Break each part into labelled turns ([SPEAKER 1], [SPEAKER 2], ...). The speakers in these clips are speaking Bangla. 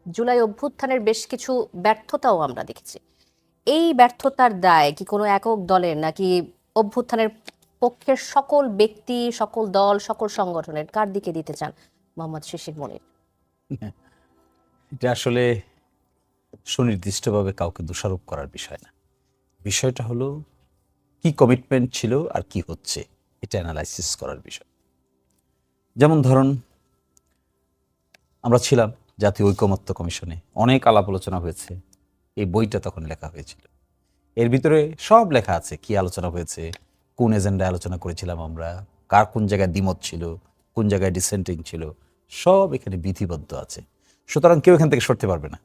[SPEAKER 1] জুলাই অভ্যুত্থানের বেশ কিছু ব্যর্থতাও আমরা দেখেছি। এই ব্যর্থতার দায় কি কোনো একক দলের, নাকি অভ্যুত্থানের পক্ষের সকল ব্যক্তি, সকল দল, সকল সংগঠনের? কার দিকে দিতে চান মোহাম্মদ শিশির মনির?
[SPEAKER 2] এটা আসলে সুনির্দিষ্টভাবে কাউকে দোষারোপ করার বিষয় না। বিষয়টা হলো কি কমিটমেন্ট ছিল আর কি হচ্ছে, এটা অ্যানালাইসিস করার বিষয়। যেমন ধরুন, আমরা ছিলাম জাতীয় ঐকমত্য কমিশনে, অনেক আলাপ আলোচনা হয়েছে। এই বইটা তখন লেখা হয়েছিল, এর ভিতরে সব লেখা আছে কি আলোচনা হয়েছে, কোন এজেন্ডায় আলোচনা করেছিলাম আমরা, কার কোন জায়গায় দ্বিমত ছিল, কোন জায়গায় ডিসেন্টিং ছিল, সব এখানে বিধিবদ্ধ আছে। সুতরাং কেউ এখান থেকে সরতে পারবে না।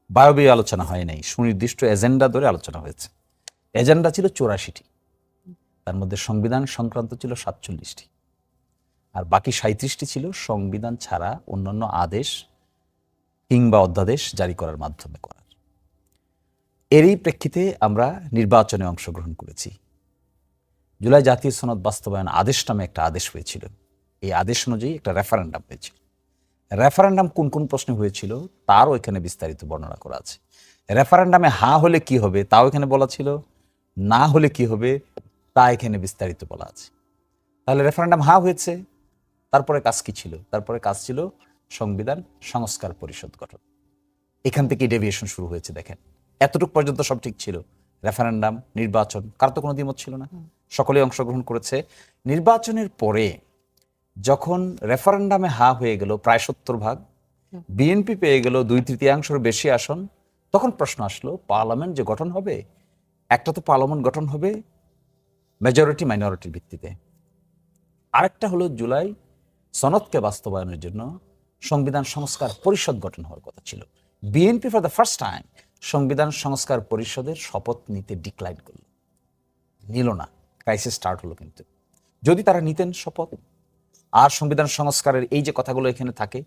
[SPEAKER 2] বায়বীয় আলোচনা হয় নাই, সুনির্দিষ্ট এজেন্ডা ধরে আলোচনা হয়েছে। এজেন্ডা ছিল 84টি, তার মধ্যে সংবিধান সংক্রান্ত ছিল 47টি, আর বাকি 37টি ছিল সংবিধান ছাড়া অন্যান্য আদেশ কিংবা অধ্যাদেশ জারি করার মাধ্যমে করার। এরই প্রেক্ষিতে আমরা নির্বাচনে অংশগ্রহণ করেছি। জুলাই জাতীয় সনদ বাস্তবায়ন আদেশ নামে একটা আদেশ হয়েছিল। এই আদেশ অনুযায়ী একটা রেফারেন্ডাম হয়েছিল। রেফারেন্ডাম কোন কোন প্রশ্নে হয়েছিল তারও এখানে বিস্তারিত বর্ণনা করা আছে। রেফারেন্ডামে হ্যাঁ হলে কি হবে তাও এখানে বলা ছিল, না হলে কি হবে তা এখানে বিস্তারিত বলা আছে। তাহলে রেফারেন্ডাম হ্যাঁ হয়েছে, তারপরে কাজ কি ছিল? তারপরে কাজ ছিল সংবিধান সংস্কার পরিষদ গঠন। এখান থেকে ডেভিয়েশন শুরু হয়েছে। দেখেন, এতটুকু পর্যন্ত সব ঠিক ছিল। রেফারেন্ডাম, নির্বাচন, কার তো কোনো দ্বিমত ছিল না, সকলেই অংশগ্রহণ করেছে। নির্বাচনের পরে যখন রেফারেন্ডামে হা হয়ে গেল প্রায় 70%, বিএনপি পেয়ে গেল 2/3 বেশি আসন, তখন প্রশ্ন আসলো পার্লামেন্ট যে গঠন হবে, একটা তো পার্লামেন্ট গঠন হবে মেজরিটি মাইনরিটির ভিত্তিতে, আরেকটা হলো জুলাই সনদকে বাস্তবায়নের জন্য সংবিধান সংস্কার পরিষদ গঠন হওয়ার কথা ছিল। BNP for the first time সংবিধান সংস্কার পরিষদের শপথ নিতে ডিক্লাইন করল, নিল না। ক্রাইসিস স্টার্ট হলো। কিন্তু যদি তারা নিতেন শপথ, আর সংবিধান সংস্কারের এই যে কথাগুলো এখানে থাকে,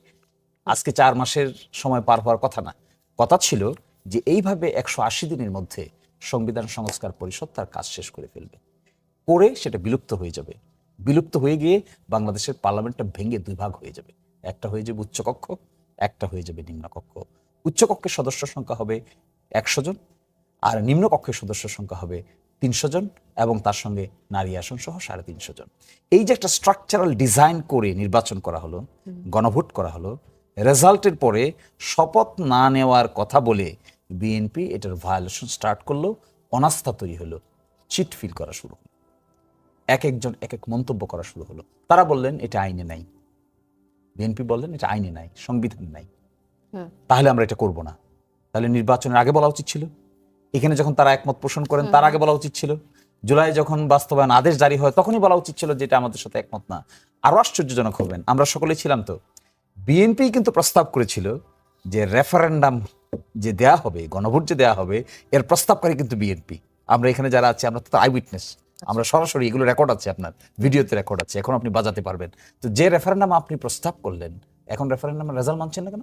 [SPEAKER 2] আজকে 4 মাসের সময় পার হওয়ার কথা না। কথা ছিল যে এইভাবে 180 দিনের মধ্যে সংবিধান সংস্কার পরিষদ তার কাজ শেষ করে ফেলবে, করে সেটা বিলুপ্ত হয়ে যাবে। বিলুপ্ত হয়ে গিয়ে বাংলাদেশের পার্লামেন্টটা ভেঙে 2 ভাগ হয়ে যাবে। একটা হয়ে যাবে উচ্চকক্ষ, একটা হয়ে যাবে নিম্নকক্ষ। উচ্চকক্ষের সদস্য সংখ্যা হবে 100 জন, আর নিম্নকক্ষের সদস্য সংখ্যা হবে 300 জন, এবং তার সঙ্গে নারী আসন সহ 350 জন। এই যে একটা স্ট্রাকচারাল ডিজাইন করে নির্বাচন করা হলো, গণভোট করা হলো, রেজাল্টের পরে শপথ না নেওয়ার কথা বলে বিএনপি এটার ভায়োলেশন স্টার্ট করলো, অনাস্থা তৈরি হলো, চিট ফিল করা শুরু হলো, এক একজন এক এক মন্তব্য করা শুরু হলো। তারা বললেন এটা আইনে নাই, বিএনপি বললেন এটা আইনে নাই, সংবিধান নাই, তাহলে আমরা এটা করব না। তাহলে নির্বাচনের আগে বলা উচিত ছিল। এখানে যখন তারা একমত পোষণ করেন তার আগে বলা উচিত ছিল। জুলাই যখন বাস্তবায়ন আদেশ জারি হয় তখনই বলা উচিত ছিল যে এটা আমাদের সাথে একমত না। আরো আশ্চর্যজনক হবেন, আমরা সকলেই ছিলাম তো, বিএনপি কিন্তু প্রস্তাব করেছিল যে রেফারেন্ডাম যে দেয়া হবে, গণভোট যে দেয়া হবে, এর প্রস্তাবকারী কিন্তু বিএনপি। আমরা এখানে যারা আছি আমরা তো আই উইটনেস, আমরা সরাসরি, এগুলো রেকর্ড আছে, আপনার ভিডিওতে রেকর্ড আছে, এখন আপনি বাজাতে পারবেন। তো যে রেফারেন্ডাম আপনি প্রস্তাব করলেন, এখন রেফারেন্ডামের রেজাল্ট মানছেন না কেন?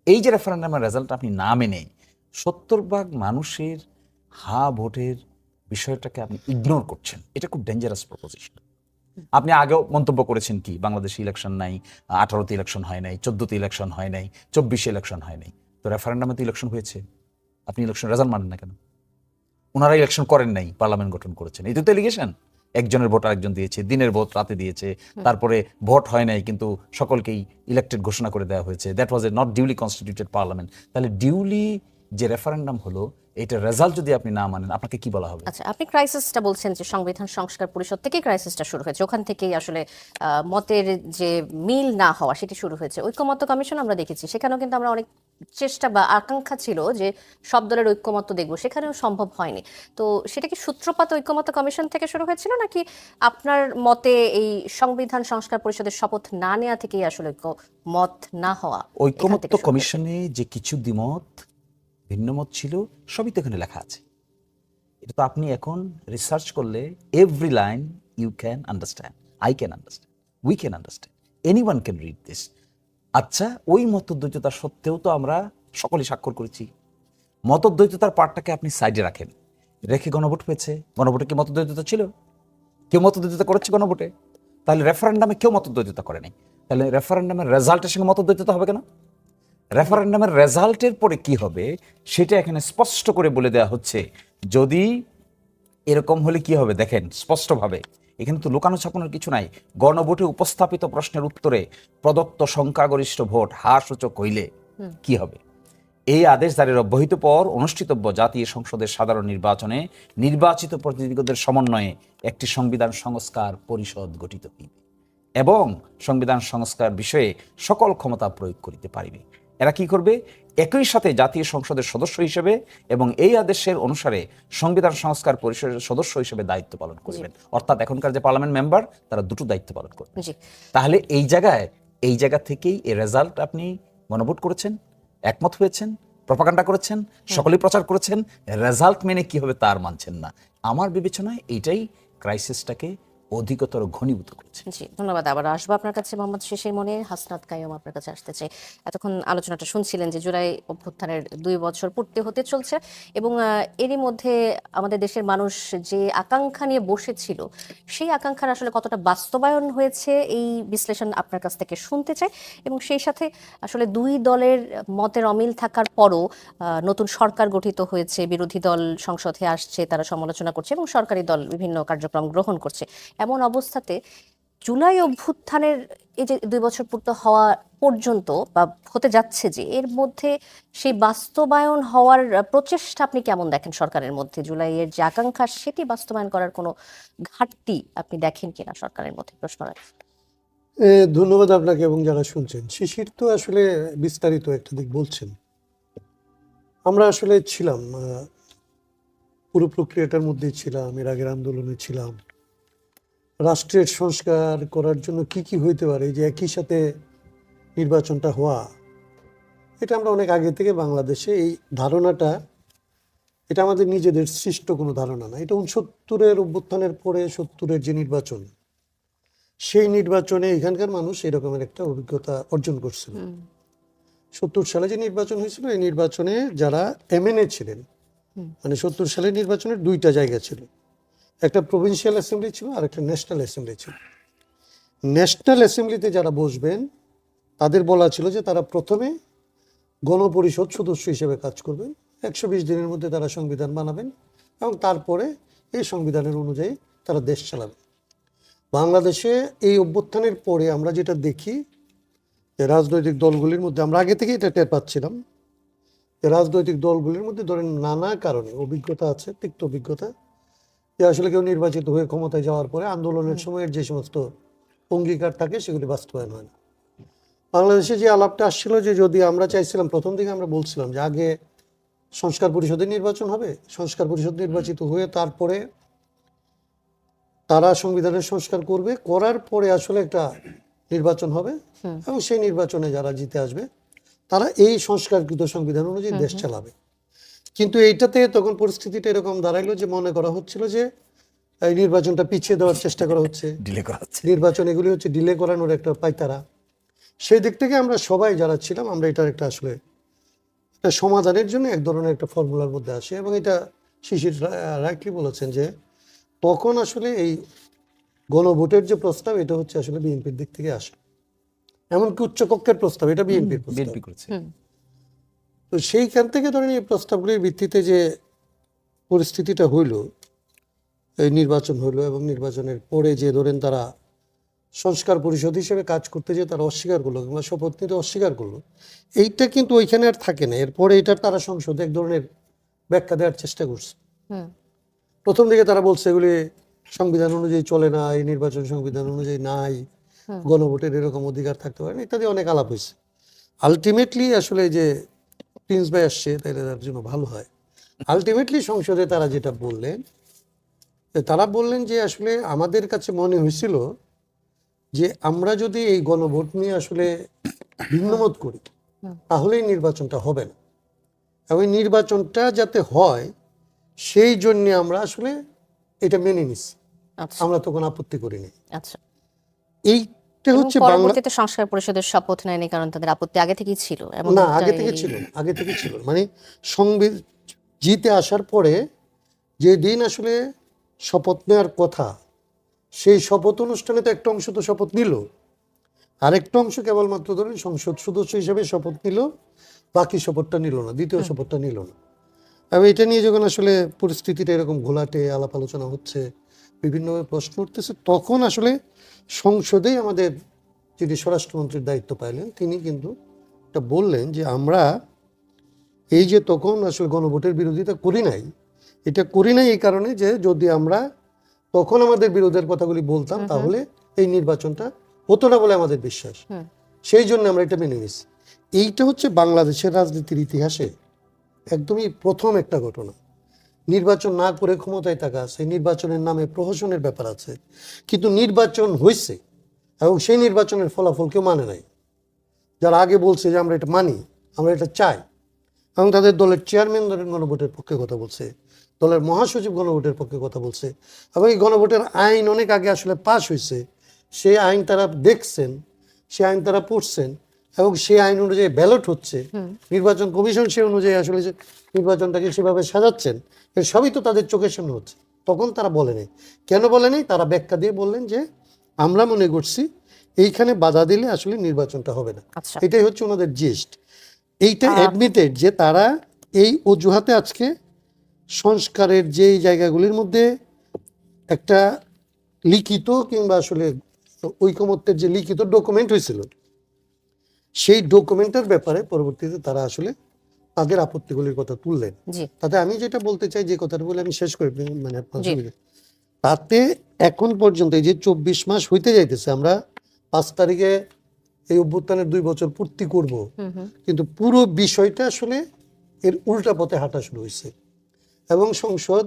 [SPEAKER 2] এই যে রেফারেন্ডামের রেজাল্ট আপনি না মেনে 70% মানুষের হা ভোটের বিষয়টাকে আপনি ইগনোর করছেন, এটা খুব ডেঞ্জারাস প্রপোজিশন। আপনি আগেও মন্তব্য করেছেন কি বাংলাদেশে ইলেকশন নাই, 18তে ইলেকশন হয় নাই, 14তে ইলেকশন হয় নাই, 24-এ ইলেকশন হয় নাই। তো রেফারেন্ডামে তো ইলেকশন হয়েছে, আপনি ইলেকশন রেজাল্ট মানেন না কেন? ওনারা ইলেকশন করেন নাই, পার্লামেন্ট গঠন করেছেন, এই তো এলিগেশন। একজনের ভোট আরেকজন দিয়েছে, দিনের ভোট রাতে দিয়েছে, তারপরে ভোট হয় নাই কিন্তু সকলকেই ইলেক্টেড ঘোষণা করে দেওয়া হয়েছে। That was A not duly constituted parliament. তাহলে ডিউলি যে রেফারেন্ডাম হলো, এটা রেজাল্ট যদি আপনি না মানেন, আপনাকে কি বলা হবে?
[SPEAKER 1] আচ্ছা, আপনি ক্রাইসিসটা বলছেন যে সংবিধান সংস্কার পরিষদ থেকেই ক্রাইসিসটা শুরু হয়েছে, ওখান থেকেই আসলে মতের যে মিল না হওয়া সেটি শুরু হয়েছে। ঐক্যমত্য কমিশন আমরা দেখেছি, সেখানেও কিন্তু আমরা অনেক চেষ্টা বা আকাঙ্ক্ষা ছিল যে সব দলের ঐক্যমত্য দেখবো, সেখানেও সম্ভব হয়নি। তো সেটা কি সূত্রপাত ঐক্যমত্য কমিশন থেকে শুরু হয়েছিল, নাকি আপনার মতে এই সংবিধান সংস্কার পরিষদের শপথ না নেওয়া থেকেই আসলে ঐক্যমত না হওয়া?
[SPEAKER 2] ঐক্যমত্য কমিশনে যে কিছু দ্বিমত ভিন্নমত ছিল সবই তো এখানে লেখা আছে। এটা তো আপনি এখন রিসার্চ করলে every line you can understand, I can understand, we can understand, anyone can read this. আচ্ছা, ওই মতদ্বৈততা সত্ত্বেও তো আমরা সকলেই স্বাক্ষর করেছি। মতদ্বৈততার পার্টটাকে আপনি সাইডে রাখেন, রেখে গণভোট হয়েছে। গণভোটে কি মতদ্বৈততা ছিল? কেউ মতদ্বৈততা করেছে গণভোটে? তাহলে রেফারেন্ডামে কেউ মতদ্বৈততা করেনি। তাহলে রেফারেন্ডামের রেজাল্টের সঙ্গে মতদ্বৈততা হবে কেন? রেফারেন্ডামের রেজাল্টের পরে কি হবে সেটা এখানে স্পষ্ট করে বলে দেওয়া হচ্ছে। যদি এরকম হলে কি হবে দেখেন স্পষ্টভাবে, এখানে তো লুকানো ছাপানোর কিছু নাই। গণভোটে উপস্থাপিত প্রশ্নের উত্তরে প্রদত্ত সংখ্যাগরিষ্ঠ ভোট হ্রাসসূচক হইলে কি হবে? এই আদেশ জারির অব্যাহত পর অনুষ্ঠিতব্য জাতীয় সংসদের সাধারণ নির্বাচনে নির্বাচিত প্রতিনিধিদের সমন্বয়ে একটি সংবিধান সংস্কার পরিষদ গঠিত হইবে এবং সংবিধান সংস্কার বিষয়ে সকল ক্ষমতা প্রয়োগ করিতে পারিবে। এরা কি করবে? একই সাথে জাতীয় সংসদের সদস্য হিসেবে এবং এই আদেশের অনুসারে সংবিধান সংস্কার পরিষদের সদস্য হিসেবে দায়িত্ব পালন করবেন। অর্থাৎ এখনকার যে পার্লামেন্ট মেম্বার তারা দুটো দায়িত্ব পালন করবেন। তাহলে এই জায়গা থেকেই এই রেজাল্ট আপনি গণভোট করেছেন, একমত হয়েছেন, প্রপাগান্ডা করেছেন, সকলেই প্রচার করেছেন, রেজাল্ট মেনে কি হবে তার মানছেন না। আমার বিবেচনায় এইটাই ক্রাইসিসটাকে অধিকতর ঘনীভূত করেছে।
[SPEAKER 1] জি, ধন্যবাদ। আবার আসবো আপনার কাছে মোহাম্মদ শিশির মনে। হাসনাত কাইয়ুম আপনার কাছে আসতে চাই। এতক্ষণ আলোচনাটা শুনছিলেন যে জুলাই অভ্যুত্থানের 2 বছর পূর্তি হতে চলছে এবং এরই মধ্যে আমাদের দেশের মানুষ যে আকাঙ্ক্ষা নিয়ে বসেছিল সেই আকাঙ্ক্ষার আসলে কতটা বাস্তবায়ন হয়েছে এই বিশ্লেষণ আপনার কাছ থেকে শুনতে চাই। এবং সেই সাথে আসলে 2 দলের মতের অমিল থাকার পরও নতুন সরকার গঠিত হয়েছে, বিরোধী দল সংসদে আসছে, তারা সমালোচনা করছে এবং সরকারি দল বিভিন্ন কার্যক্রম গ্রহণ করছে। এমন অবস্থাতে জুলাই অভ্যুত্থানের এই যে 2 বছর পূর্তি হওয়া পর্যন্ত বা হতে যাচ্ছে যে এর মধ্যে সেই বাস্তবায়ন হওয়ার প্রচেষ্টা আপনি কেমন দেখেন সরকারের মধ্যে? জুলাইয়ের যে আকাঙ্ক্ষা সেটি বাস্তবায়ন করার কোনো ঘাটতি আপনি দেখেন কিনা সরকারের মধ্যে? প্রশ্ন রাখছি।
[SPEAKER 3] ধন্যবাদ আপনাকে এবং যারা শুনছেন। শিশির তো আসলে বিস্তারিত একটা দিক বলছেন। আমরা আসলে ছিলাম পুরো প্রক্রিয়াটার মধ্যেই ছিলাম, এর আগের আন্দোলনে ছিলাম। রাষ্ট্রের সংস্কার করার জন্য কি কি হইতে পারে, যে একই সাথে নির্বাচনটা হওয়া, এটা আমরা অনেক আগে থেকে বাংলাদেশে এই ধারণাটা, এটা আমাদের নিজেদের সৃষ্ট কোনো ধারণা না। এটা 69-এর অভ্যুত্থানের পরে 70-এর যে নির্বাচন, সেই নির্বাচনে এখানকার মানুষ এরকমের একটা অভিজ্ঞতা অর্জন করছিল। 70 সালে যে নির্বাচন হয়েছিল, এই নির্বাচনে যারা এমএনএ ছিলেন, মানে 70 সালের নির্বাচনের 2টা জায়গা ছিল, একটা প্রভিন্সিয়াল অ্যাসেম্বলি ছিল আর একটা ন্যাশনাল অ্যাসেম্বলি ছিল। ন্যাশনাল অ্যাসেম্বলিতে যারা বসবেন তাদের বলা ছিল যে তারা প্রথমে গণপরিষদ সদস্য হিসেবে কাজ করবেন, 120 দিনের মধ্যে তারা সংবিধান বানাবেন এবং তারপরে এই সংবিধানের অনুযায়ী তারা দেশ চালাবেন। বাংলাদেশে এই অভ্যুত্থানের পরে আমরা যেটা দেখি যে রাজনৈতিক দলগুলির মধ্যে, আমরা আগে থেকে এটা টের পাচ্ছিলাম যে রাজনৈতিক দলগুলির মধ্যে ধরেন নানা কারণে অভিজ্ঞতা আছে, তিক্ত অভিজ্ঞতা, যে আসলে কেউ নির্বাচিত হয়ে ক্ষমতায় যাওয়ার পরে আন্দোলনের সময়ের যে সমস্ত অঙ্গীকার থাকে সেগুলি বাস্তবায়ন হয় না। বাংলাদেশে যে আলাপটা আসছিল যে যদি আমরা চাইছিলাম, প্রথম দিকে আমরা বলছিলাম যে আগে সংস্কার পরিষদের নির্বাচন হবে, সংস্কার পরিষদ নির্বাচিত হয়ে তারপরে তারা সংবিধানের সংস্কার করবে, করার পরে আসলে একটা নির্বাচন হবে এবং সেই নির্বাচনে যারা জিতে আসবে তারা এই সংস্কারকৃত সংবিধান অনুযায়ী দেশ চালাবে। কিন্তু এইটাতে তখন পরিস্থিতিটা এরকম দাঁড়াইলো যে মনে করা হচ্ছিল যে এই নির্বাচনটা পিছিয়ে দেওয়ার চেষ্টা করা হচ্ছে, নির্বাচন এগুলি হচ্ছে ডিলে করানোর একটা পায়তারা। সেই দিক থেকে আমরা সবাই যারা ছিলাম, আমরা এটার একটা আসলে একটা সমাধানের জন্য এক ধরনের একটা ফর্মুলার মধ্যে আসে এবং এটা শিশির রাইটলি বলেছেন যে তখন আসলে এই গণভোটের যে প্রস্তাব, এটা হচ্ছে আসলে বিএনপির দিক থেকে আসে, এমনকি উচ্চকক্ষের প্রস্তাব, এটা বিএনপির প্রস্তাব। তো সেইখান থেকে ধরেন এই প্রস্তাবগুলির ভিত্তিতে যে পরিস্থিতিটা হইল, এই নির্বাচন হইল এবং নির্বাচনের পরে যে ধরেন তারা সংস্কার পরিষদ হিসেবে কাজ করতে যে তারা অস্বীকার করলো কিংবা শপথ নিতে অস্বীকার করলো, এইটা কিন্তু ওইখানে আর থাকে না। এরপরে এটার তারা সংসদে এক ধরনের ব্যাখ্যা দেওয়ার চেষ্টা করছে। প্রথম দিকে তারা বলছে এগুলি সংবিধান অনুযায়ী চলে না, এই নির্বাচন সংবিধান অনুযায়ী নাই, গণভোটের এরকম অধিকার থাকতে পারে না, ইত্যাদি অনেক আলাপ হয়েছে। আলটিমেটলি আসলে যে প্রিন্স ভাই আসছে তাহলে তার জন্য ভালো হয়। আলটিমেটলি সংসদে তারা যেটা বললেন, তারা বললেন যে আসলে আমাদের কাছে মনে হয়েছিল যে আমরা যদি এই গণভোট নিয়ে আসলে ভিন্নমত করি তাহলেই নির্বাচনটা হবে না, এবং এই নির্বাচনটা যাতে হয় সেই জন্য আমরা আসলে এটা মেনে নিছি, আমরা তখন আপত্তি করিনি।
[SPEAKER 1] আচ্ছা,
[SPEAKER 3] এইটা হচ্ছে
[SPEAKER 1] পরবর্তীতে সংস্কার পরিষদের শপথ নেয়নি কারণ তাদের আপত্তি আগে থেকেই ছিল।
[SPEAKER 3] না, আগে থেকে ছিল মানে সংবিধান জিতে আসার পরে যে দিন আসলে শপথ নেওয়ার কথা, সেই শপথ অনুষ্ঠানে তো একটা অংশ তো শপথ নিল, আরেকটা অংশ কেবলমাত্র ধরেন সংসদ সদস্য হিসেবে শপথ নিল, বাকি শপথটা নিল না, দ্বিতীয় শপথটা নিল না। এবং এটা নিয়ে যখন আসলে পরিস্থিতিটা এরকম ঘোলাটে আলাপ আলোচনা হচ্ছে, বিভিন্নভাবে প্রশ্ন উঠতেছে, তখন আসলে সংসদেই আমাদের যিনি স্বরাষ্ট্রমন্ত্রীর দায়িত্ব পাইলেন তিনি কিন্তু এটা বললেন যে আমরা এই যে তখন আসলে গণভোটের বিরোধিতা করি নাই, এটা করি নাই এই কারণে যে যদি আমরা তখন আমাদের বিরোধের কথাগুলি বলতাম তাহলে এই নির্বাচনটা হতো না বলে আমাদের বিশ্বাস, সেই জন্য আমরা এটা মেনে নিছি। এইটা হচ্ছে বাংলাদেশের রাজনীতির ইতিহাসে একদমই প্রথম একটা ঘটনা। নির্বাচন না করে ক্ষমতায় থাকা আছে, নির্বাচনের নামে প্রহসনের ব্যাপার আছে, কিন্তু নির্বাচন হয়েছে এবং সেই নির্বাচনের ফলাফল কেউ মানে নাই। যারা আগে বলছে যে আমরা এটা মানি, আমরা এটা চাই, এবং তাদের দলের চেয়ারম্যান ধরেন গণভোটের পক্ষে কথা বলছে, দলের মহাসচিব গণভোটের পক্ষে কথা বলছে, এবং এই গণভোটের আইন অনেক আগে আসলে পাশ হয়েছে, সেই আইন তারা দেখছেন, সেই আইন তারা পড়ছেন, এবং সেই আইন অনুযায়ী ব্যালট হচ্ছে, নির্বাচন কমিশন সে অনুযায়ী আসলে যে নির্বাচনটাকে সেভাবে সাজাচ্ছেন, এর সবই তো তাদের চোখের সামনে হচ্ছে। তখন তারা বলেনি। কেন বলেনি? তারা ব্যাখ্যা দিয়ে বললেন যে আমরা মনে করছি এইখানে বাধা দিলে আসলে নির্বাচনটা হবে না।
[SPEAKER 1] আচ্ছা।
[SPEAKER 3] এটাই হচ্ছে ওনাদের জিস্ট। এইটা অ্যাডমিটেড যে তারা এই অজুহাতে আজকে সংস্কারের যেই জায়গাগুলির মধ্যে একটা লিখিত কিংবা আসলে ঐকমত্যের যে লিখিত ডকুমেন্ট হয়েছিল, সেই ডকুমেন্টের ব্যাপারে পরবর্তীতে তারা আসলে তাদের আপত্তিগুলির কথা তুললেন।
[SPEAKER 1] জি
[SPEAKER 3] তাতে আমি যেটা বলতে চাই, যে কথাটা বলে আমি শেষ করি, মানে আপনার
[SPEAKER 1] জি।
[SPEAKER 3] সুবিধা। তাতে এখন পর্যন্ত এই যে 24 মাস হইতে যাইতেছে, আমরা 5 তারিখে এই অভ্যুত্থানের 2 বছর পূর্তি করব, কিন্তু পুরো বিষয়টা আসলে এর উল্টা পথে হাঁটা শুরু হয়েছে। এবং সংসদ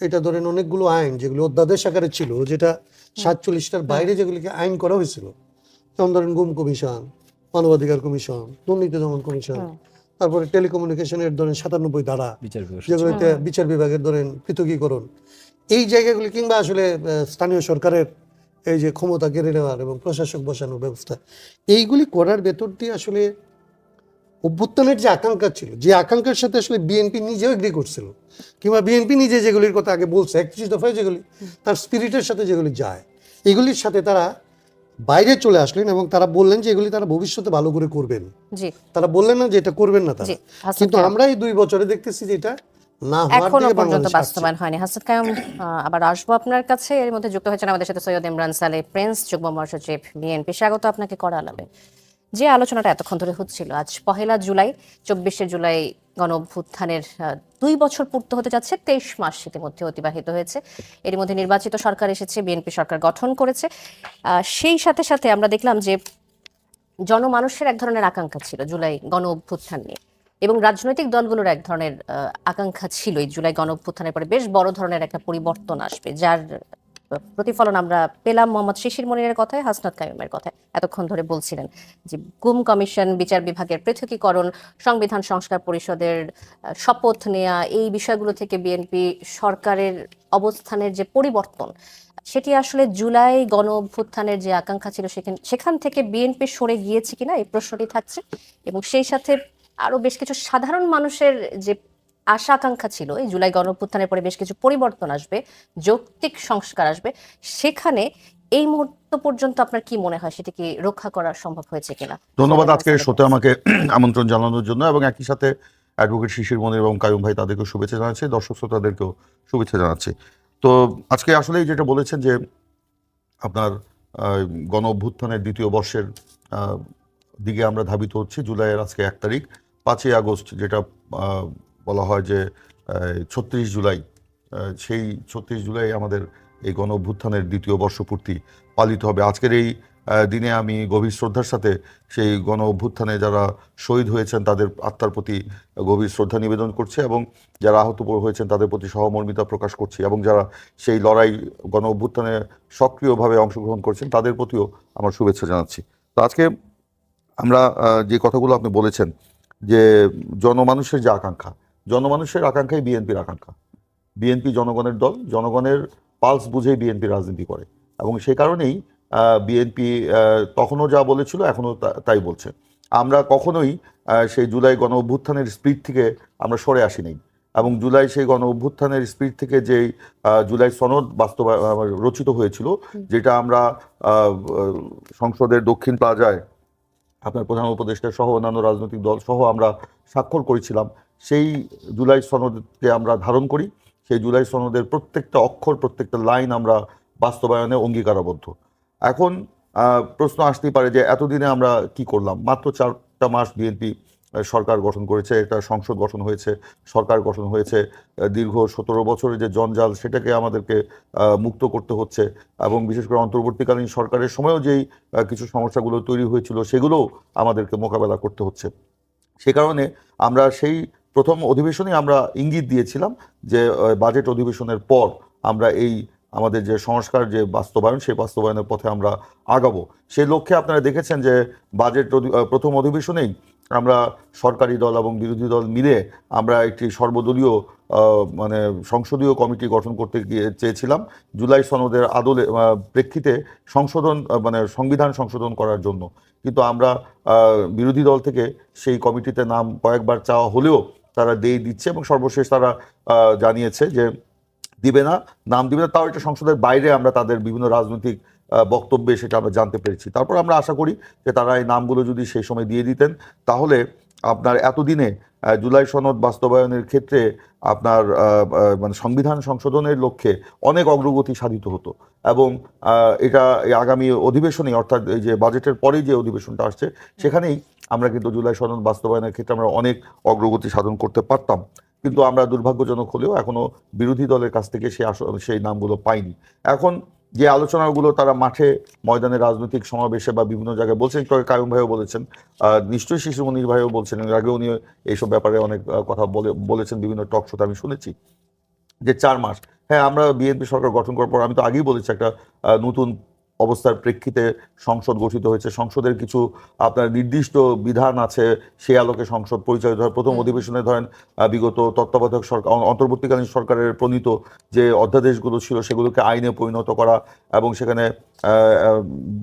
[SPEAKER 3] এটা ধরেন অনেকগুলো আইন যেগুলো অধ্যাদেশ আকারে ছিল, যেটা 47টার বাইরে যেগুলিকে আইন করা হয়েছিল, যেমন ধরেন গুম কমিশন, মানবাধিকার কমিশন, দুর্নীতি দমন কমিশন, তারপরে টেলিকমিউনিকেশনের ধরেন 97 ধারা,
[SPEAKER 2] বিচার বিভাগ
[SPEAKER 3] যেগুলিতে বিচার বিভাগের ধরেন পৃথকীকরণ, এই জায়গাগুলি, কিংবা আসলে স্থানীয় সরকারের এই যে ক্ষমতা কেড়ে নেওয়ার এবং প্রশাসক বসানোর ব্যবস্থা, এইগুলি করার ভেতর দিয়ে আসলে অভ্যুত্থানের যে আকাঙ্ক্ষা ছিল, যে আকাঙ্ক্ষার সাথে আসলে বিএনপি নিজেও এগ্রি করছিল, কিংবা বিএনপি নিজে যেগুলির কথা আগে বলছে 31 দফায়, যেগুলি তার স্পিরিটের সাথে যেগুলি যায়, এগুলির সাথে তারা বাইরে চলে আসলেন এবং তারা বললেন যে এগুলি তারা ভবিষ্যতে ভালো করে করবেন।
[SPEAKER 1] জি
[SPEAKER 3] তারা বললেন না যে এটা করবেন না তারা,
[SPEAKER 1] জি। হাসান
[SPEAKER 3] কিন্তু
[SPEAKER 1] কায়ুম,
[SPEAKER 3] আমরা এই 2 বছরে দেখতেছি যে এটা না হওয়ার
[SPEAKER 1] এখনো
[SPEAKER 3] দিকে
[SPEAKER 1] পর্যন্ত
[SPEAKER 3] বাংলাদেশ আসছে।
[SPEAKER 1] বাস্তবায়ন হয়নি। হাসান কায়ুম, আবার আসবো আপনার কাছে। এর মধ্যে যুক্ত হয়েছেন আমাদের সাথে সৈয়দ ইমরান সালে প্রিন্স, যুগ্ম মহাসচিব বিএনপি। স্বাগত আপনাকে করা আলাপে। যে আলোচনাটা এতক্ষণ ধরে হচ্ছিল, আজ 1 জুলাই, 24 জুলাই গণ অভ্যুত্থানের 2 বছর পূর্ত হতে যাচ্ছে। 23 মাস ইতিমধ্যে অতিবাহিত হয়েছে। এর মধ্যে নির্বাচিত সরকার এসেছে, বিএনপি সরকার গঠন করেছে। সেই সাথে সাথে আমরা দেখলাম যে জনমানুষের এক ধরনের আকাঙ্ক্ষা ছিল জুলাই গণ অভ্যুত্থান নিয়ে, এবং রাজনৈতিক দলগুলোর এক ধরনের আকাঙ্ক্ষা ছিল এই জুলাই গণ অভ্যুত্থানের পরে বেশ বড় ধরনের একটা পরিবর্তন আসবে, যার প্রতিফলন আমরা পেলাম মোহাম্মদ শিশির মনিরের কথায়, হাসনাত কায়ুমের কথায়। এতক্ষণ ধরে বলছিলেন যে গুম কমিশন, বিচার বিভাগের পৃথকীকরণ, সংবিধান সংস্কার পরিষদের শপথ নেয়া, এই বিষয়গুলো থেকে বিএনপি সরকারের অবস্থানের যে পরিবর্তন, সেটি আসলে জুলাই গণ অভ্যুত্থানের যে আকাঙ্ক্ষা ছিল সেখান থেকে বিএনপি সরে গিয়েছে কিনা, এই প্রশ্নটি থাকছে। এবং সেই সাথে আরো বেশ কিছু সাধারণ মানুষের যে আশা আকাঙ্ক্ষা ছিল এই জুলাই গণ অভ্যুত্থানের পরে বেশ কিছু পরিবর্তন আসবে, যৌক্তিক সংস্কার আসবে, সেখানে এই মুহূর্ত পর্যন্ত আপনার কি মনে হয় সেটি কি রক্ষা করা সম্ভব হয়েছে কিনা?
[SPEAKER 4] ধন্যবাদ আজকে শোতে আমাকে আমন্ত্রণ জানানোর জন্য, এবং একই সাথে অ্যাডভোকেট শিশির মনির এবং কায়ুম ভাই তাদেরকেও শুভেচ্ছা জানাচ্ছি, দর্শক শ্রোতাদেরকেও শুভেচ্ছা জানাচ্ছি। তো আজকে আসলেই যেটা বলেছেন যে আপনার গণ অভ্যুত্থানের 2য় বর্ষের দিকে আমরা ধাবিত হচ্ছি। জুলাইয়ের আজকে 1 তারিখ, 5ই আগস্ট যেটা বলা হয় যে 36 জুলাই, সেই 36 জুলাই আমাদের এই গণ অভ্যুত্থানের 2য় বর্ষপূর্তি পালিত হবে। আজকের এই দিনে আমি গভীর শ্রদ্ধার সাথে সেই গণ অভ্যুত্থানে যারা শহীদ হয়েছেন তাদের আত্মার প্রতি গভীর শ্রদ্ধা নিবেদন করছি, এবং যারা আহত হয়েছেন তাদের প্রতি সহমর্মিতা প্রকাশ করছি, এবং যারা সেই লড়াই গণ অভ্যুত্থানে সক্রিয়ভাবে অংশগ্রহণ করছেন তাদের প্রতিও আমার শুভেচ্ছা জানাচ্ছি। তো আজকে আমরা যে কথাগুলো আপনি বলেছেন যে জনমানুষের যে আকাঙ্ক্ষা, জনমানুষের আকাঙ্ক্ষাই বিএনপির আকাঙ্ক্ষা। বিএনপি জনগণের দল, জনগণের পালস বুঝেই বিএনপি রাজনীতি করে, এবং সে কারণেই বিএনপি তখনও যা বলেছিল এখনও তাই বলছে। আমরা কখনোই সেই জুলাই গণ অভ্যুত্থানের স্পিরিট থেকে আমরা সরে আসিনি। এবং জুলাই সেই গণ অভ্যুত্থানের স্পিরিট থেকে যেই জুলাই সনদ রচিত হয়েছিল, যেটা আমরা সংসদের দক্ষিণ প্লাজায় আপনার প্রধান উপদেষ্টা সহ অন্যান্য রাজনৈতিক দল সহ আমরা স্বাক্ষর করেছিলাম, সেই জুলাই সনদকে আমরা ধারণ করি। সেই জুলাই সনদের প্রত্যেকটা অক্ষর, প্রত্যেকটা লাইন আমরা বাস্তবায়নে অঙ্গীকারাবদ্ধ। এখন প্রশ্ন আসতেই পারে যে এতদিনে আমরা কি করলাম? মাত্র 4টা মাস বিএনপি সরকার গঠন করেছে, একটা সংসদ গঠন হয়েছে, সরকার গঠন হয়েছে। দীর্ঘ 17 বছরের যে জঞ্জাল, সেটাকে আমাদেরকে মুক্ত করতে হচ্ছে, এবং বিশেষ করে অন্তর্বর্তীকালীন সরকারের সময়ও যেই কিছু সমস্যাগুলো তৈরি হয়েছিল, সেগুলোও আমাদেরকে মোকাবেলা করতে হচ্ছে। সে কারণে আমরা সেই প্রথম অধিবেশনে আমরা ইঙ্গিত দিয়েছিলাম যে বাজেট অধিবেশনের পর আমরা এই আমাদের যে সংস্কার যে বাস্তবায়ন, সেই বাস্তবায়নের পথে আমরা আগাবো। সেই লক্ষ্যে আপনারা দেখেছেন যে বাজেট প্রথম অধিবেশনেই আমরা সরকারি দল এবং বিরোধী দল মিলে আমরা একটি সর্বদলীয় মানে সংসদীয় কমিটি গঠন করতে চেয়েছিলাম জুলাই সনদের আদলে প্রেক্ষিতে সংশোধন মানে সংবিধান সংশোধন করার জন্য। কিন্তু আমরা বিরোধী দল থেকে সেই কমিটিতে নাম কয়েকবার চাওয়া হলেও তারা দিচ্ছে, এবং সর্বশেষ তারা জানিয়েছে যে দিবে না, নাম দিবে না। তাও এটা সংসদের বাইরে আমরা তাদের বিভিন্ন রাজনৈতিক বক্তব্যে সেটা আমরা জানতে পেরেছি। তারপর আমরা আশা করি যে তারা এই নামগুলো যদি সেই সময় দিয়ে দিতেন, তাহলে আপনার এতদিনে জুলাই সনদ বাস্তবায়নের ক্ষেত্রে আপনার মানে সংবিধান সংশোধনের লক্ষ্যে অনেক অগ্রগতি সাধিত হতো। এবং এটা এই আগামী অধিবেশনে, অর্থাৎ এই যে বাজেটের পরেই যে অধিবেশনটা আসছে, সেখানেই আমরা কিন্তু জুলাই সনদ বাস্তবায়নের ক্ষেত্রে আমরা অনেক অগ্রগতি সাধন করতে পারতাম। কিন্তু আমরা দুর্ভাগ্যজনক হলেও এখনো বিরোধী দলের কাছ থেকে সেই নামগুলো পাইনি। এখন যে আলোচনাগুলো তারা মাঠে ময়দানে রাজনৈতিক সমাবেশে বা বিভিন্ন জায়গায় বলছেন, একটু কায়ুম ভাইও বলেছেন, নিশ্চয়ই শিশু মনির ভাইও বলছেন, এর আগেও উনি এইসব ব্যাপারে অনেক কথা বলেছেন বিভিন্ন টক শোতে আমি শুনেছি, যে 4 মাস। হ্যাঁ, আমরা বিএনপি সরকার গঠন করার পর আমি তো আগেই বলেছি একটা নতুন অবস্থার প্রেক্ষিতে সংসদ গঠিত হয়েছে, সংসদের কিছু আপনার নির্দিষ্ট বিধান আছে, সেই আলোকে সংসদ পরিচালিত হয়। প্রথম অধিবেশনে ধরেন বিগত তত্ত্বাবধায়ক সরকার, অন্তর্বর্তীকালীন সরকারের প্রণীত যে অধ্যাদেশগুলো ছিল সেগুলোকে আইনে পরিণত করা, এবং সেখানে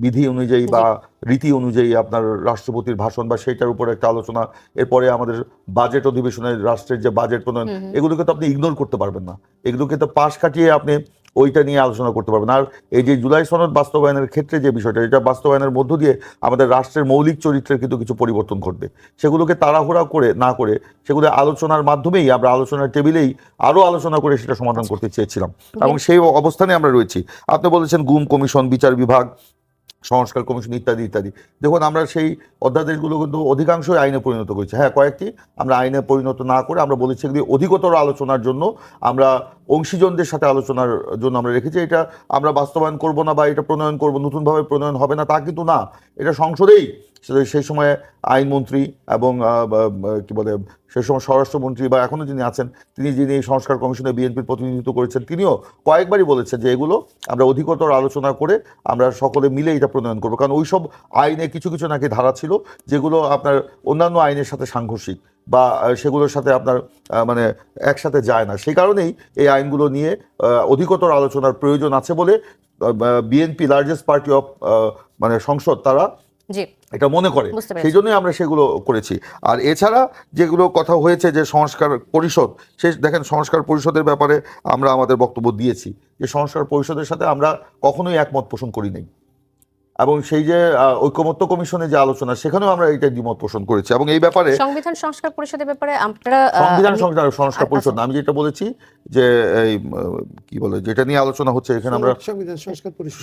[SPEAKER 4] বিধি অনুযায়ী বা রীতি অনুযায়ী আপনার রাষ্ট্রপতির ভাষণ বা সেইটার উপর একটা আলোচনা। এরপরে আমাদের বাজেট অধিবেশনে রাষ্ট্রের যে বাজেট প্রণয়ন, এগুলোকে তো আপনি ইগনোর করতে পারবেন না, এগুলোকে তো পাশ কাটিয়ে আপনি ওইটা নিয়ে আলোচনা করতে পারবেন। আর এই যে জুলাই সনদ বাস্তবায়নের ক্ষেত্রে যে বিষয়টা, এটা বাস্তবায়নের মধ্য দিয়ে আমাদের রাষ্ট্রের মৌলিক চরিত্রের কিন্তু কিছু পরিবর্তন ঘটবে। সেগুলোকে তাড়াহুড়া করে না করে সেগুলো আলোচনার মাধ্যমেই আমরা আলোচনার টেবিলেই আরও আলোচনা করে সেটা সমাধান করতে চেয়েছিলাম, এবং সেই অবস্থানে আমরা রয়েছি। আপনি বলেছেন গুম কমিশন, বিচার বিভাগ, সংস্কার কমিশন ইত্যাদি ইত্যাদি। দেখুন, আমরা সেই অধ্যাদেশগুলো কিন্তু অধিকাংশই আইনে পরিণত করেছি। হ্যাঁ, কয়েকটি আমরা আইনে পরিণত না করে আমরা বলেছি এগুলি অধিকতর আলোচনার জন্য, আমরা অংশীজনদের সাথে আলোচনার জন্য আমরা রেখেছি। এটা আমরা বাস্তবায়ন করব না বা এটা প্রণয়ন করব, নতুনভাবে প্রণয়ন হবে না, তা কিন্তু না। এটা সংসদেই সেই সময় আইনমন্ত্রী এবং কি বলে সেই সময় স্বরাষ্ট্রমন্ত্রী বা এখনও যিনি আছেন, যিনি এই সংস্কার কমিশনে বিএনপির প্রতিনিধিত্ব করেছেন, তিনিও কয়েকবারই বলেছেন যে এগুলো আমরা অধিকতর আলোচনা করে আমরা সকলে মিলে এটা প্রণয়ন করবো। কারণ ওইসব আইনে কিছু কিছু নাকি ধারা ছিল যেগুলো আপনার অন্যান্য আইনের সাথে সাংঘর্ষিক বা সেগুলোর সাথে আপনার মানে একসাথে যায় না। সেই কারণেই এই আইনগুলো নিয়ে অধিকতর আলোচনার প্রয়োজন আছে বলে বিএনপি, লার্জেস্ট পার্টি অফ মানে সংসদ, তারা এটা মনে করে, সেই জন্যই আমরা সেগুলো করেছি। আর এছাড়া যেগুলো কথা হয়েছে যে সংস্কার পরিষদ, সে দেখেন সংস্কার পরিষদের ব্যাপারে আমরা আমাদের বক্তব্য দিয়েছি যে সংস্কার পরিষদের সাথে আমরা কখনোই একমত পোষণ করি নাই, এবং সেই যে ঐকমত্য কমিশনের যে আলোচনা, সেখানেও আমরা এটা দ্বিমত পোষণ করেছি। এবং এই ব্যাপারে
[SPEAKER 1] সংবিধান সংস্কার পরিষদের ব্যাপারে আমরা
[SPEAKER 4] সংবিধান সংস্কার পরিষদ না, আমি যেটা বলেছি যে এই কি বলে যেটা নিয়ে আলোচনা হচ্ছে এখানে আমরা
[SPEAKER 3] সংবিধান সংস্কার পরিষদ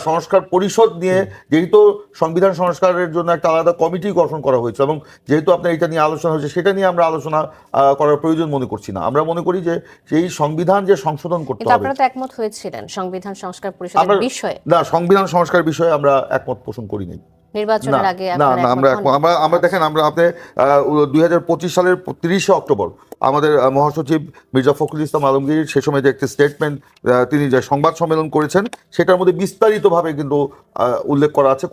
[SPEAKER 4] সংস্কার পরিষদ নিয়ে, যেহেতু সংবিধান সংস্কারের জন্য একটা আলাদা কমিটি গঠন করা হয়েছে, এবং যেহেতু আপনার এটা নিয়ে আলোচনা হয়েছে, সেটা নিয়ে আমরা আলোচনা করার প্রয়োজন মনে করছি না। আমরা মনে করি যে সেই সংবিধান যে সংশোধন করতে হবে,
[SPEAKER 1] আপনারা তো একমত হয়েছিলেন সংবিধান সংস্কার পরিষদের বিষয়ে।
[SPEAKER 4] না, সংবিধান সংস্কার বিষয়ে আমরা একমত পোষণ করি নাই
[SPEAKER 1] নির্বাচনের আগে।
[SPEAKER 4] না, আমরা দেখেন, আমরা আপনি 2025 সালের 30শে অক্টোবর আমাদের মহাসচিব মির্জা ফখরুল ইসলাম আলমগীর সে সময় যে একটি স্টেটমেন্ট তিনি যে সংবাদ সম্মেলন করেছেন, সেটার মধ্যে বিস্তারিতভাবে কিন্তু উল্লেখ করা আছে।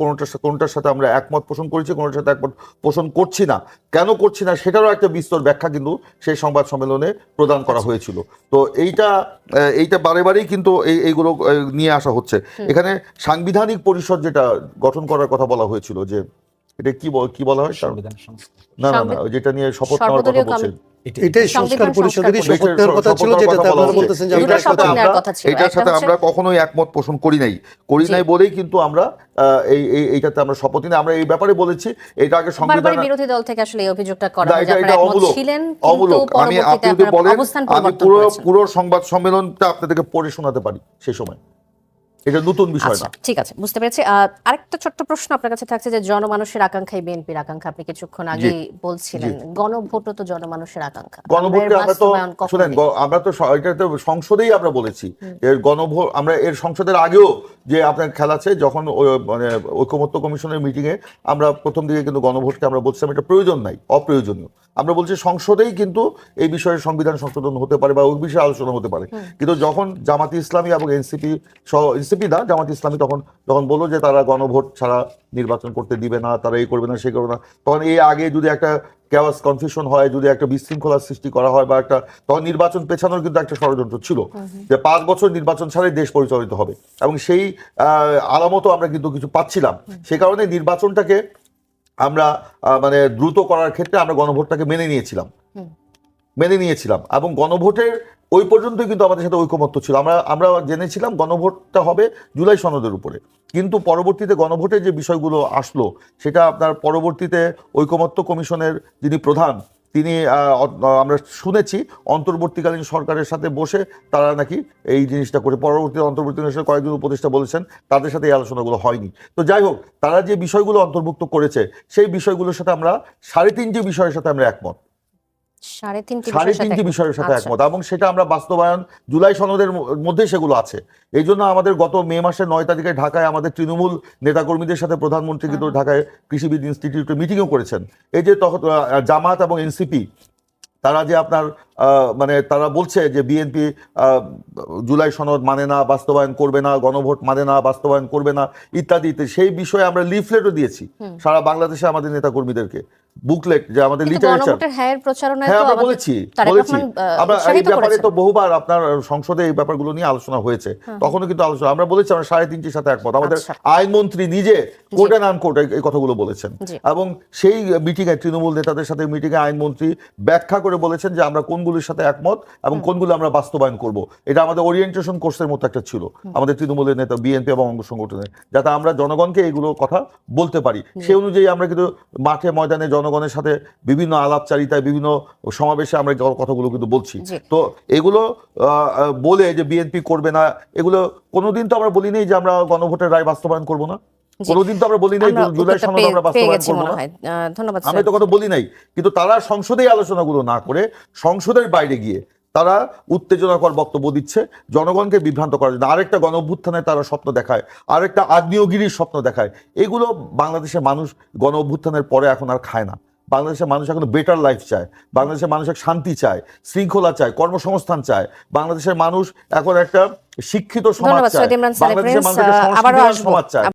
[SPEAKER 4] কোনটার সাথে আমরা একমত পোষণ করেছি, কোনটার সাথে একমত পোষণ করছি না। কেন করছি না সেটারও একটা বিস্তর ব্যাখ্যা কিন্তু সেই সংবাদ সম্মেলনে প্রদান করা হয়েছিল। তো এইটা বারে বারেই কিন্তু এইগুলো নিয়ে আসা হচ্ছে। এখানে সাংবিধানিক পরিষদ যেটা গঠন করার কথা বলা হয়েছিল, যে এটা কি বলা হয়,
[SPEAKER 2] সংবিধান সংস্কার,
[SPEAKER 4] না, যেটা নিয়ে শপথ নেওয়ার কথা বলছেন,
[SPEAKER 3] এটাই সংস্কার পরিষদেরই
[SPEAKER 1] সংস্কার
[SPEAKER 3] শপথ নেওয়ার কথা ছিল, যেটাতে আপনারা বলতেছেন যে
[SPEAKER 1] দুটো শপথ নেওয়ার কথা ছিল।
[SPEAKER 4] এটার
[SPEAKER 1] একটা
[SPEAKER 4] সাথে
[SPEAKER 1] হচ্ছে-
[SPEAKER 4] আমরা কখনোই একমত পোষণ করি নাই বলেই কিন্তু আমরা এইটাতে আমরা শপথ নিই। আমরা এই ব্যাপারে বলেছি এটা আগে সংবিধান
[SPEAKER 1] বারবারই বিরোধী দল থেকে আসলে এই অভিযোগটা করা
[SPEAKER 4] না,
[SPEAKER 1] হয় যে
[SPEAKER 4] এটা
[SPEAKER 1] আপনারা একমত
[SPEAKER 4] অমূলক
[SPEAKER 1] ছিলেন, কিন্তু
[SPEAKER 4] অমূলক। আপনি
[SPEAKER 1] পরবর্তীতে
[SPEAKER 4] যদি
[SPEAKER 1] আপনারা
[SPEAKER 4] বলেন
[SPEAKER 1] অবস্থান
[SPEAKER 4] আমি
[SPEAKER 1] পরিবর্তন
[SPEAKER 4] পুরো
[SPEAKER 1] করেছেন।
[SPEAKER 4] পুরো সংবাদ সম্মেলনটা আপনাদেরকে পড়ে শোনাতে পারি সেই সময়। এটা নতুন বিষয়
[SPEAKER 1] আচ্ছা,
[SPEAKER 4] না।
[SPEAKER 1] ঠিক আছে, বুঝতে পেরেছি। আরেকটা ছোট্ট প্রশ্ন আপনার কাছে থাকছে যে জনমানুষের আকাঙ্ক্ষাই বিএনপির আকাঙ্ক্ষা, আপনি কিছুক্ষণ আগেই বলছিলেন। গণভোটও তো জনমানুষের আকাঙ্ক্ষা।
[SPEAKER 4] গণভোটকে আমরা তো
[SPEAKER 1] বাস্তবায়ন কখন
[SPEAKER 4] শুনেন,
[SPEAKER 1] হবে?
[SPEAKER 4] আমরা তো এটাতে সংসদেই আমরা বলেছি এর গণভোট, আমরা এর সংসদের আগেও যে আপনার খেলা আছে যখন মানে ঐকমত্য কমিশনের মিটিং এ আমরা প্রথম দিকে কিন্তু গণভোটকে আমরা বলছিলাম এটা প্রয়োজন নাই, অপ্রয়োজনীয়। আমরা বলছি সংসদেই কিন্তু এই বিষয়ে সংবিধান সংশোধন হতে পারে বা ওই বিষয়ে আলোচনা হতে পারে। কিন্তু যখন জামাতি ইসলামী এবং এনসিপি না জামাতি ইসলামী যখন বললো যে তারা গণভোট ছাড়া নির্বাচন করতে দিবে না, তারা এই করবে না সেই করবে না, তখন এই আগে যদি একটা ক্যাওয়াস কনফিউশন হয়, যদি একটা বিশৃঙ্খলার সৃষ্টি করা হয় বা একটা, তখন নির্বাচন পেছানোর কিন্তু একটা ষড়যন্ত্র ছিল যে 5 বছর নির্বাচন ছাড়াই দেশ পরিচালিত হবে, এবং সেই আলামতও আমরা কিন্তু কিছু পাচ্ছিলাম। সে কারণে নির্বাচনটাকে আমরা মানে দ্রুত করার ক্ষেত্রে আমরা গণভোটটাকে মেনে নিয়েছিলাম এবং গণভোটের ওই পর্যন্তই কিন্তু আমাদের সাথে ঐকমত্য ছিল। আমরা জেনেছিলাম গণভোটটা হবে জুলাই সনদের উপরে, কিন্তু পরবর্তীতে গণভোটের যে বিষয়গুলো আসলো সেটা আপনার পরবর্তীতে ঐকমত্য কমিশনের যিনি প্রধান তিনি আমরা শুনেছি অন্তর্বর্তীকালীন সরকারের সাথে বসে তারা নাকি এই জিনিসটা করে, পরবর্তীতে অন্তর্বর্তীকালীন সরকার কয়েকজন উপদেষ্টা বলেছেন তাদের সাথে এই আলোচনাগুলো হয়নি। তো যাই হোক, তারা যে বিষয়গুলো অন্তর্ভুক্ত করেছে সেই বিষয়গুলোর সাথে আমরা 3.5টি বিষয়ের সাথে আমরা একমত, 3.5টি বিষয়ের সাথে একমত, এবং সেটা আমরা বাস্তবায়ন জুলাই সনদের মধ্যে সেগুলো আছে। এই জন্য আমাদের গত মে মাসের 9 তারিখে ঢাকায় আমাদের তৃণমূল নেতাকর্মীদের সাথে প্রধানমন্ত্রী কিন্তু ঢাকায় কৃষিবিদ ইনস্টিটিউটে মিটিংও করেছেন। এই যে তখন জামাত এবং এনসিপি তারা যে আপনার মানে তারা বলছে যে বিএনপি জুলাই সনদ মানে না, বাস্তবায়ন করবে না, গণভোট মানে না, বাস্তবায়ন করবে না ইত্যাদি, সেই বিষয়ে আমরা লিফলেটও দিয়েছি সারা বাংলাদেশে আমাদের নেতাকর্মীদেরকে, বুকলেট যে আমাদের লিটারেচার। হ্যাঁ, আমরা বলেছি আমরা এই ব্যাপারে তো বহুবার আপনার সংসদে এই ব্যাপারগুলো নিয়ে আলোচনা হয়েছে, তখনও কিন্তু আলোচনা আমরা বলেছি আমরা 3.5টির সাথে একমত। আমাদের আইনমন্ত্রী নিজে কোর্ট অ্যান্ড আনকোর্ট এই কথাগুলো বলেছেন, এবং সেই মিটিংয়ে তৃণমূল নেতাদের সাথে মিটিংয়ে আইনমন্ত্রী ব্যাখ্যা করে বলেছেন যে আমরা কোনগুলোর সাথে একমত এবং কোনগুলো আমরা বাস্তবায়ন করব। এটা আমাদের ওরিয়েন্টেশন কোর্সের মতো একটা ছিল আমাদের তৃণমূলের নেতা, বিএনপি এবং অঙ্গ সংগঠনের, যাতে আমরা জনগণকে এইগুলো কথা বলতে পারি। সেই অনুযায়ী আমরা কিন্তু মাঠে ময়দানে জনগণের সাথে বিভিন্ন আলাপচারিতায় বিভিন্ন সমাবেশে আমরা কথাগুলো কিন্তু বলছি। তো এগুলো বলে যে বিএনপি করবে না, এগুলো কোনোদিন তো আমরা বলি নাই যে আমরা গণভোটের রায় বাস্তবায়ন করব না, কোনোদিন তো আমরা বলি নাই জুলাই সনদ আমরা বাস্তবায়ন করব না,
[SPEAKER 1] ধন্যবাদ।
[SPEAKER 4] আমরা তো কথা বলি নাই। কিন্তু তারা সংসদে আলোচনাগুলো না করে সংসদের বাইরে গিয়ে তারা উত্তেজনাকর বক্তব্য দিচ্ছে জনগণকে বিভ্রান্ত করার জন্য। আরেকটা গণ অভ্যুত্থানের তারা স্বপ্ন দেখায়, আরেকটা আগ্নেয়গিরির স্বপ্ন দেখায়। এগুলো বাংলাদেশের মানুষ গণ অভ্যুত্থানের পরে এখন আর খায় না। বাংলাদেশের মানুষ এখন বেটার লাইফ চায়, বাংলাদেশের মানুষ শান্তি চায়, শৃঙ্খলা চায়, কর্মসংস্থান চায়। বাংলাদেশের মানুষ এখন একটা শিক্ষিত সমাজ চায়, বাংলাদেশের মানুষ একটা সমাজ চায়।